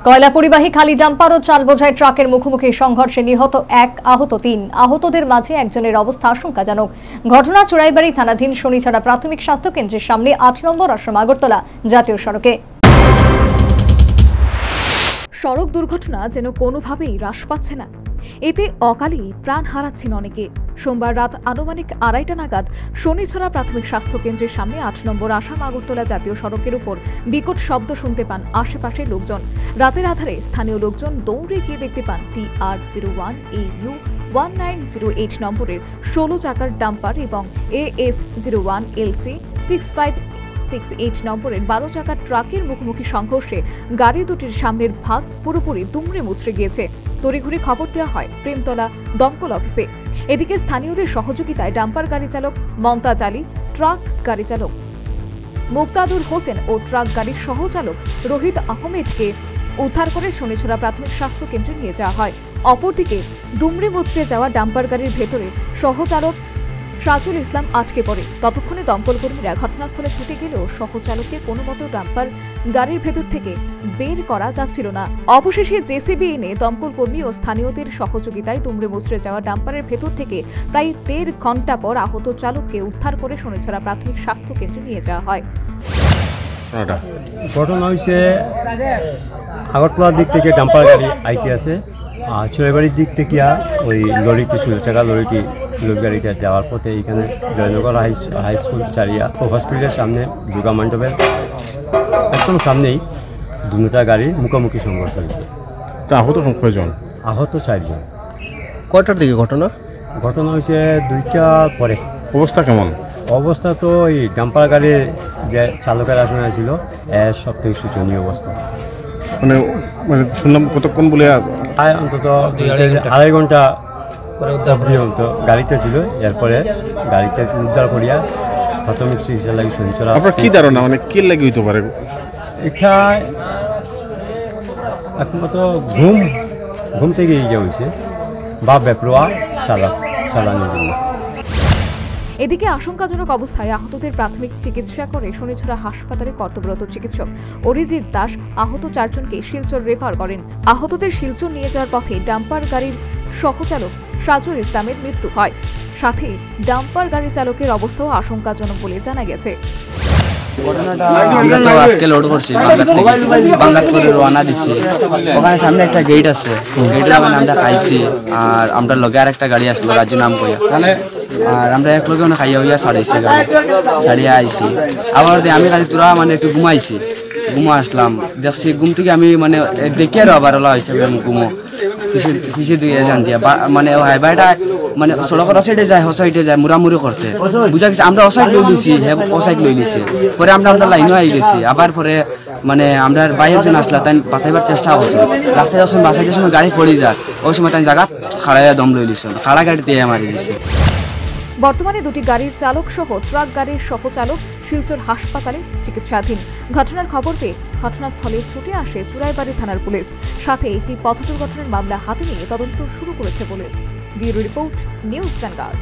কয়লা পরিবাহী খালি ডাম্পার ও চাল বোঝাই ট্রাকের মুখোমুখি সংঘর্ষে নিহত 1, আহত 3। আহতদের মাঝে একজনের অবস্থা আশঙ্কাজনক। ঘটনা চুরাইবাড়ি থানাধীন শনিছড়া প্রাথমিক স্বাস্থ্য কেন্দ্রের সামনে 8 নম্বর আশ্রম আগরতলা জাতীয় সড়কে। সড়ক দুর্ঘটনা যেন কোনোভাবেই হ্রাস পাচ্ছে না। এতে অকালেই প্রাণ হারাচ্ছেন অনেকে। সোমবার রাত আনুমানিক 2:30টা নাগাদ শনিছড়া প্রাথমিক স্বাস্থ্য কেন্দ্রের সামনে 8 নম্বর আসাম আগরতলা জাতীয় সড়কের উপর বিকট শব্দ শুনতে পান আশেপাশের লোকজন। রাতের আধারে স্থানীয় লোকজন দৌড়ে গিয়ে দেখতে পান TR01 AU 1908 নম্বরের 16 চাকার ডাম্পার এবং AS01 LC 6568 নম্বরের 12 চাকার ট্রাকের মুখোমুখি সংঘর্ষে গাড়ি দুটির সামনের ভাগ পুরোপুরি দুমড়ে মুচড়ে গিয়েছে। তড়িঘড়ি খবর দেওয়া হয় প্রেমতলা দমকল অফিসে। এদিকে স্থানীয়দের সহযোগিতায় ডাম্পার গাড়ি চালক মমতাজ আলী, ট্রাক গাড়ি চালক মুক্তাদুর হোসেন ও ট্রাক গাড়ির সহচালক রোহিত আহমেদকে উদ্ধার করে শনিছড়া প্রাথমিক স্বাস্থ্য কেন্দ্রে নিয়ে যাওয়া হয়। অপরদিকে দুমড়ে মুচড়ে যাওয়া ডাম্পার গাড়ির ভেতরে সহচালক সাজুল ইসলাম আটকে পড়ে। ততক্ষণে দমকল কর্মীরা ঘটনাস্থলে ছুটে গেলেও সহচালককে কোনো মতো ডাম্পার গাড়ির ভেতর থেকে বের করা যাচ্ছিল না। অবশেষে জেসিবি এনে দমকল কর্মী ও স্থানীয়দের সহযোগিতায় দুমড়ে মুচড়ে যাওয়া ডাম্পারের ভেতর থেকে প্রায় 1.5 ঘন্টা পর আহত চালককে উদ্ধার করে শনিছড়া প্রাথমিক স্বাস্থ্য কেন্দ্রে নিয়ে যাওয়া হয়। ঘটনা হয়েছে আগরতলার দিক থেকে ডাম্পার গাড়ি আইতে আছে, আর চুরাইবাড়ির দিক থেকে ওই লরিটি 16 চাকা লরিটি লোক গাড়িটা যাওয়ার পথে এইখানে জয়নগর হাই স্কুল চারিয়া হসপিটালের সামনে দুর্গা মণ্ডপের একদম সামনেই দুটা গাড়ির মুখোমুখি সংঘর্ষ হয়েছে। তা আহত কয়জন? আহত 4 জন। কয়টার দিকে ঘটনা? ঘটনা হয়েছে 2টা পরে। অবস্থা কেমন? অবস্থা তো এই ডাম্পার গাড়ির যে চালকের আসনে ছিল এর সবথেকে শোচনীয় অবস্থা। মানে মানে শুনলাম কতক্ষণ বলে অন্তত 2.5 ঘন্টা পর্যন্ত গাড়িতে ছিল। এরপরে গাড়িতে উদ্ধার করিয়া প্রাথমিক চিকিৎসা লাগি শনিছড়া। আপনার কি ধারণা মানে কি লাগি হইতে পারে? এটা একমাত্র ঘুম থেকে ইয়ে হয়েছে বা বেপরোয়া চালানোর জন্য। এদিকে আশঙ্কাজনক অবস্থায় আহতদের প্রাথমিক চিকিৎসা করে শনিছড়া হাসপাতালে কর্তব্যরত চিকিৎসক অরিজিৎ দাস আহত 4 জনকে শিলচর রেফার করেন। আহতদের শিলচর নিয়ে যাওয়ার পথে ডাম্পার গাড়ির সহচালক সাজুল ইসলামের মৃত্যু হয়। সাথে ডাম্পার গাড়ি চালকের অবস্থাও আশঙ্কাজনক বলে জানা গেছে। আমরা তো আজকে লোড করছি বাঙ্গাত করে রওনা দিচ্ছি। ওখানে সামনে একটা গেট আছে, গেটের ওখানে আমরা খাইছি। আর আমরা লগে আর একটা গাড়ি আসলো রাজ্য নাম কইয়া, আর আমরা এক লগে খাইয়া হইয়া ছাড়াইছি, গাড়ি ছাড়িয়ে আইছি। আবার আমি খালি তোরা মানে একটু ঘুমাইছি, ঘুমো আসলাম দেখছি ঘুম থেকে আমি মানে দেখি আরো আবার ওলা হয়েছে ঘুমো পিছিয়ে দিয়ে যান দিয়া মানে হাইবাইটা মানে সড়কের অসাইডে যায় হসাইডে যায় মুড়ামুড়ি করতে বুঝা গেছে। আমরা অসাইড লই লিছি, অসাইড লই লিছে। পরে আমরা লাইনও আই গেছি। আবার পরে মানে আমরা বাইরে একজন আসলা তাই বাঁচাইবার চেষ্টা করছে। রাস্তায় যখন বাঁচাইতে সময় গাড়ি পড়ে যায় ওই সময় তাই জায়গা খাড়াইয়া দম লই লিছে, খাড়া গাড়ি দিয়ে মারি দিছে। বর্তমানে দুটি গাড়ির চালক সহ ট্রাক গাড়ির সহচালক শিলচর হাসপাতালে চিকিৎসাধীন। ঘটনার খবর পেয়ে ঘটনাস্থলে ছুটে আসে চুরাইবাড়ি থানার পুলিশ। সাথে একটি পথ দুর্ঘটনার মামলা হাতে নিয়ে তদন্ত শুরু করেছে police. Bureau report, news vanguard.